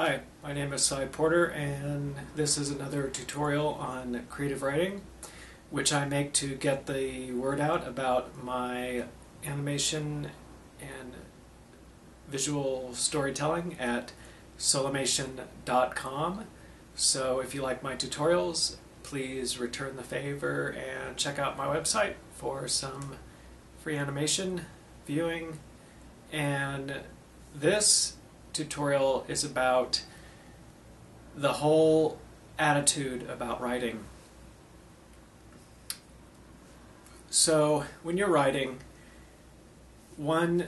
Hi, my name is Cy Porter, and this is another tutorial on creative writing, which I make to get the word out about my animation and visual storytelling at solimation.com. So if you like my tutorials, please return the favor and check out my website for some free animation viewing. And this tutorial is about the whole attitude about writing. So when you're writing, one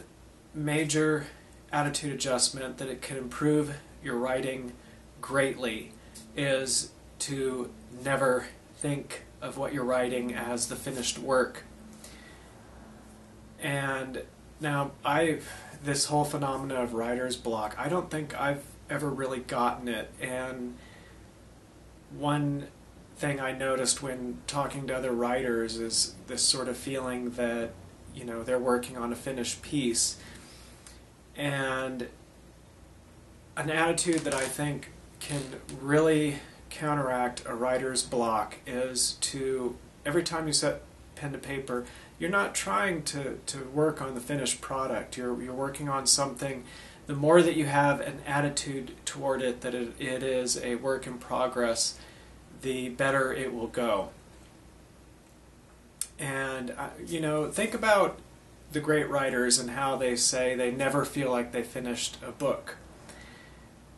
major attitude adjustment that it can improve your writing greatly is to never think of what you're writing as the finished work. And now this whole phenomena of writer's block, I don't think I've ever really gotten it. And one thing I noticed when talking to other writers is this sort of feeling that, you know, they're working on a finished piece. And an attitude that I think can really counteract a writer's block is to, every time you set pen to paper, you're not trying to work on the finished product. You're working on something. The more that you have an attitude toward it, that it is a work in progress, the better it will go. And you know, think about the great writers and how they say they never feel like they finished a book.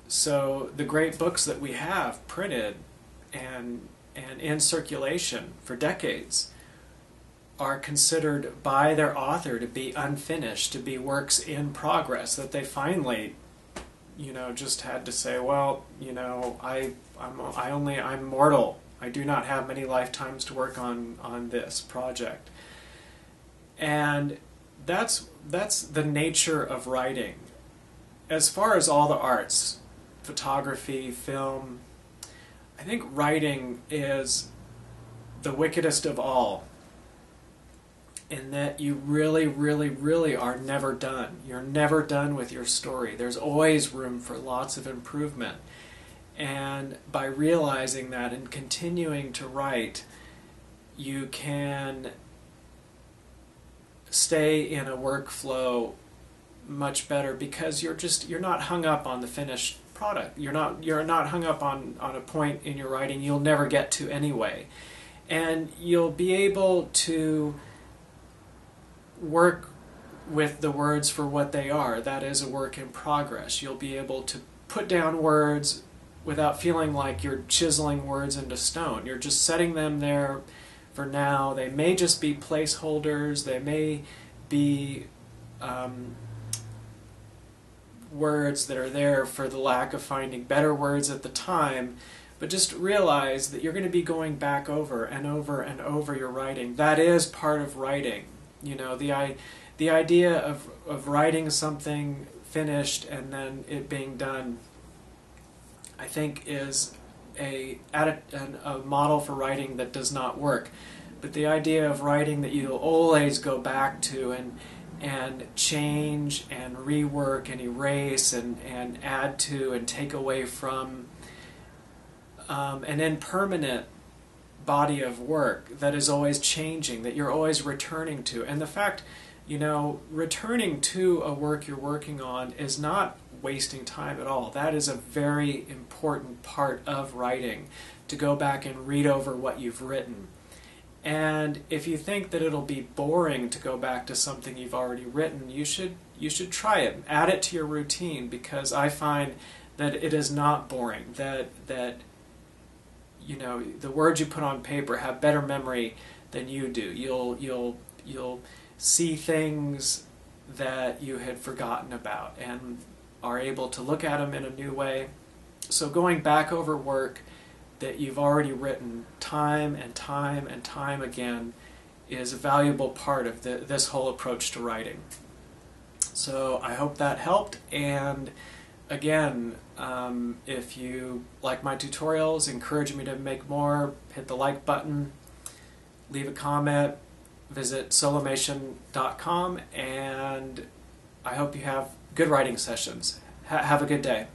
So the great books that we have printed and in circulation for decades are considered by their author to be unfinished, to be works in progress, that they finally, you know, just had to say, well, you know, I'm mortal. I do not have many lifetimes to work on this project. And that's the nature of writing. As far as all the arts, photography, film, I think writing is the wickedest of all, in that you really, really, really are never done. You're never done with your story. There's always room for lots of improvement. And by realizing that and continuing to write, you can stay in a workflow much better, because you're not hung up on the finished product. You're not hung up on a point in your writing you'll never get to anyway. And you'll be able to work with the words for what they are. That is a work in progress. You'll be able to put down words without feeling like you're chiseling words into stone. You're just setting them there for now. They may just be placeholders. They may be words that are there for the lack of finding better words at the time. But just realize that you're going to be going back over and over and over your writing. That is part of writing. You know, the idea of writing something finished and then it being done, I think, is a model for writing that does not work. But the idea of writing that you'll always go back to and change and rework and erase and add to and take away from an impermanent body of work that is always changing, that you're always returning to. And the fact, you know, returning to a work you're working on is not wasting time at all. That is a very important part of writing, to go back and read over what you've written. And if you think that it'll be boring to go back to something you've already written, you should try it. Add it to your routine, because I find that it is not boring, that you know, the words you put on paper have better memory than you do. You'll see things that you had forgotten about and are able to look at them in a new way. So going back over work that you've already written time and time and time again is a valuable part of this whole approach to writing. So I hope that helped. And again, if you like my tutorials, encourage me to make more, hit the like button, leave a comment, visit solimation.com, and I hope you have good writing sessions. Have a good day.